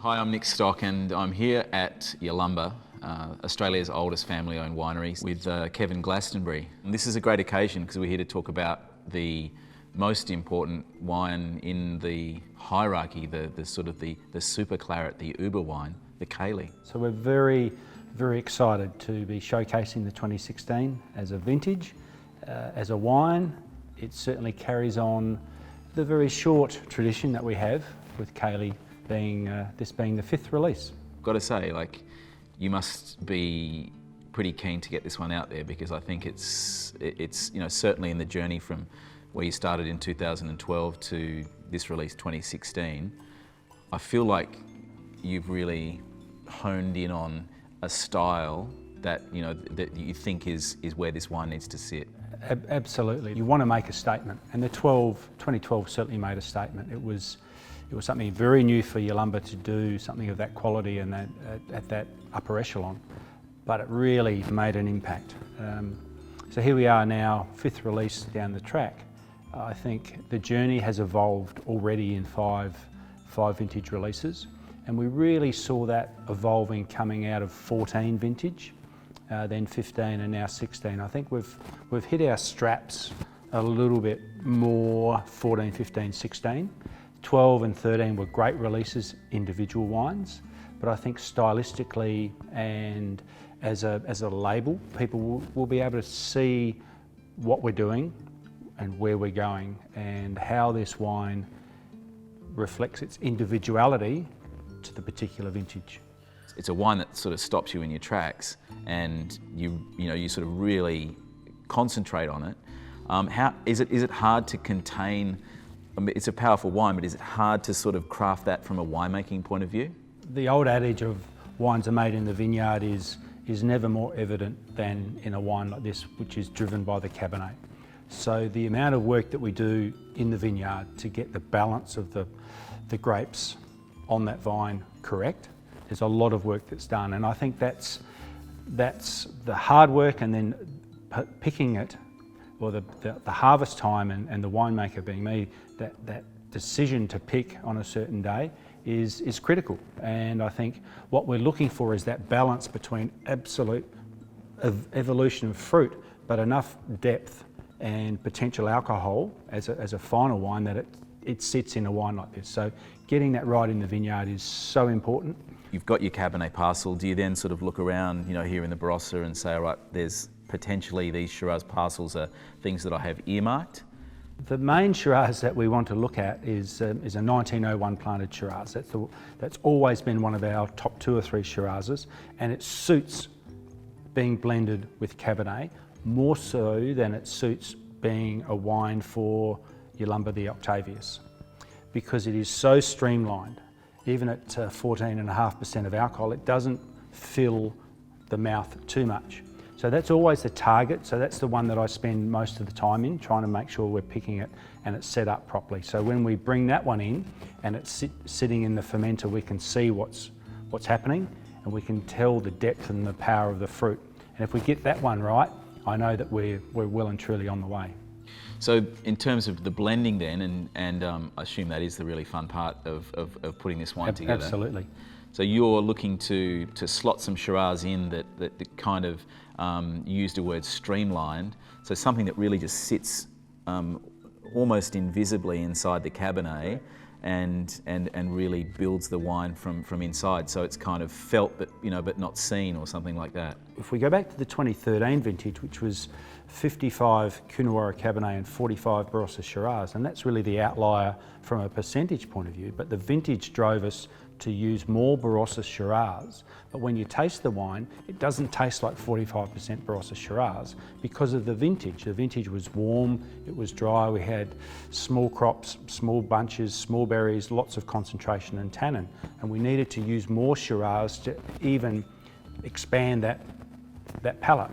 Hi, I'm Nick Stock and I'm here at Yalumba, Australia's oldest family-owned winery, with Kevin Glastonbury. And this is a great occasion because we're here to talk about the most important wine in the hierarchy, the super claret, the uber wine, the Kaylee. So we're very, very excited to be showcasing the 2016 as a vintage, as a wine. It certainly carries on the very short tradition that we have with Kaylee being this being the 5th release. Got to say, you must be pretty keen to get this one out there, because I think it's certainly in the journey from where you started in 2012 to this release 2016. I feel like you've really honed in on a style that that you think is where this wine needs to sit. Absolutely, you want to make a statement, and the 2012 certainly made a statement. It was something very new for Yalumba to do something of that quality and that at that upper echelon, but it really made an impact. So here we are now, 5th release down the track. I think the journey has evolved already in five vintage releases, and we really saw that evolving coming out of 14 vintage, then 15 and now 16. I think we've hit our straps a little bit more 14, 15, 16. 12 and 13 were great releases, individual wines, but I think stylistically and as a label, people will be able to see what we're doing and where we're going and how this wine reflects its individuality to the particular vintage. It's a wine that sort of stops you in your tracks, and you sort of really concentrate on it. How is it hard to contain? I mean, it's a powerful wine, but is it hard to sort of craft that from a winemaking point of view? The old adage of wines are made in the vineyard is never more evident than in a wine like this, which is driven by the Cabernet. So the amount of work that we do in the vineyard to get the balance of the grapes on that vine correct, there's a lot of work that's done, and I think that's the hard work, and then picking it, or the harvest time and the winemaker being me, that decision to pick on a certain day is critical. And I think what we're looking for is that balance between absolute evolution of fruit, but enough depth and potential alcohol as a final wine that it sits in a wine like this. So getting that right in the vineyard is so important. You've got your Cabernet parcel. Do you then sort of look around, here in the Barossa and say, all right, there's potentially these Shiraz parcels are things that I have earmarked? The main Shiraz that we want to look at is a 1901 planted Shiraz. That's always been one of our top 2 or 3 Shirazes, and it suits being blended with Cabernet more so than it suits being a wine for Yalumba the Octavius, because it is so streamlined. Even at 14.5% of alcohol, it doesn't fill the mouth too much. So that's always the target. So that's the one that I spend most of the time in, trying to make sure we're picking it and it's set up properly. So when we bring that one in and it's sitting in the fermenter, we can see what's happening, and we can tell the depth and the power of the fruit. And if we get that one right, I know that we're well and truly on the way. So in terms of the blending then, and I assume that is the really fun part of putting this wine together. Absolutely. So you're looking to slot some Shiraz in that kind of used a word streamlined, so something that really just sits almost invisibly inside the Cabernet and really builds the wine from inside, so it's kind of felt but not seen, or something like that. If we go back to the 2013 vintage, which was 55 Coonawarra Cabernet and 45 Barossa Shiraz, and that's really the outlier from a percentage point of view, but the vintage drove us to use more Barossa Shiraz. But when you taste the wine, it doesn't taste like 45% Barossa Shiraz because of the vintage. The vintage was warm, it was dry, we had small crops, small bunches, small berries, lots of concentration and tannin, and we needed to use more Shiraz to even expand that palate.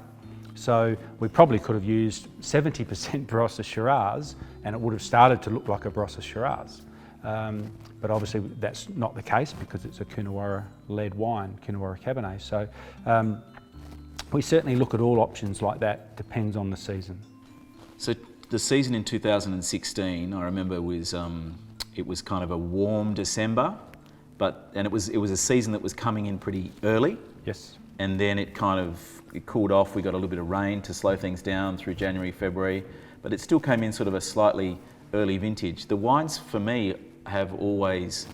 So we probably could have used 70% Barossa Shiraz and it would have started to look like a Barossa Shiraz. But obviously that's not the case because it's a Coonawarra-led wine, Coonawarra Cabernet. So we certainly look at all options like that, depends on the season. So the season in 2016, I remember it was kind of a warm December, and it was a season that was coming in pretty early, Yes. and then it cooled off. We got a little bit of rain to slow things down through January, February, but it still came in sort of a slightly early vintage. The wines for me have always,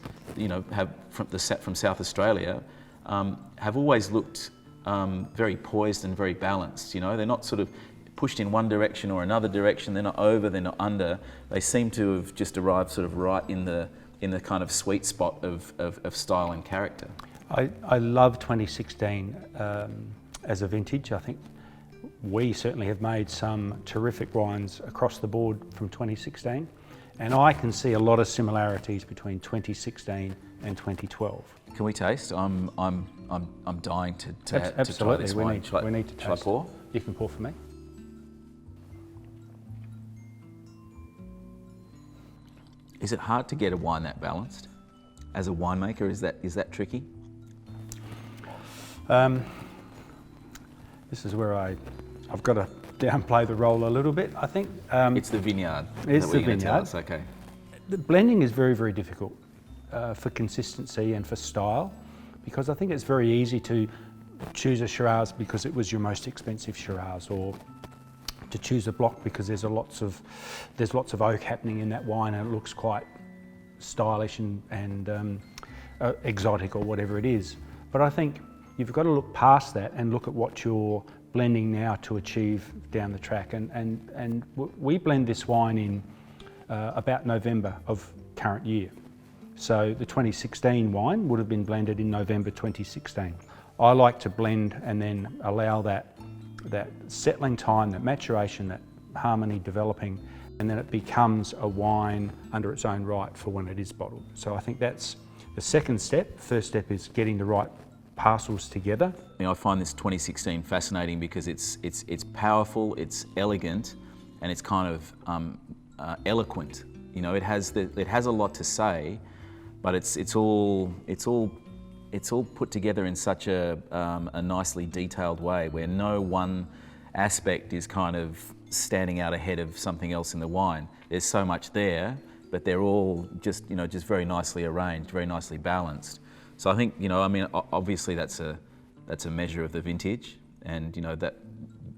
from South Australia, have always looked very poised and very balanced. They're not sort of pushed in one direction or another direction. They're not over, they're not under. They seem to have just arrived sort of right in the kind of sweet spot of style and character. I love 2016 as a vintage. I think we certainly have made some terrific wines across the board from 2016, and I can see a lot of similarities between 2016 and 2012. Can we taste? I'm dying to try Absolutely, this we wine. need to taste. Shall I pour? You can pour for me. Is it hard to get a wine that balanced? As a winemaker, is that tricky? This is where I've got to downplay the role a little bit, I think. It's the vineyard. It's that the we're gonna tell vineyard. us? Okay. The blending is very, very difficult for consistency and for style, because I think it's very easy to choose a Shiraz because it was your most expensive Shiraz, or to choose a block because there's lots of oak happening in that wine and it looks quite stylish and exotic or whatever it is. But I think you've got to look past that and look at what you're blending now to achieve down the track. And we blend this wine in about November of current year. So the 2016 wine would have been blended in November 2016. I like to blend and then allow that settling time, that maturation, that harmony developing, and then it becomes a wine under its own right for when it is bottled. So I think that's the second step. First step is getting the right parcels together. I find this 2016 fascinating because it's powerful, it's elegant, and it's kind of eloquent. It has a lot to say, but it's all put together in such a nicely detailed way, where no one aspect is kind of standing out ahead of something else in the wine. There's so much there, but they're all just very nicely arranged, very nicely balanced. So I think obviously that's a measure of the vintage, and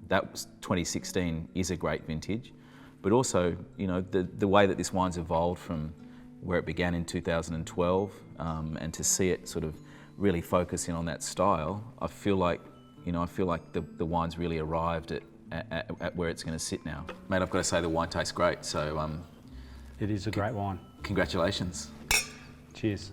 that was 2016 is a great vintage, but also the way that this wine's evolved from where it began in 2012, and to see it sort of really focus in on that style, I feel like the wine's really arrived at where it's going to sit now. Mate, I've got to say the wine tastes great. So it is a great wine. Congratulations. Cheers.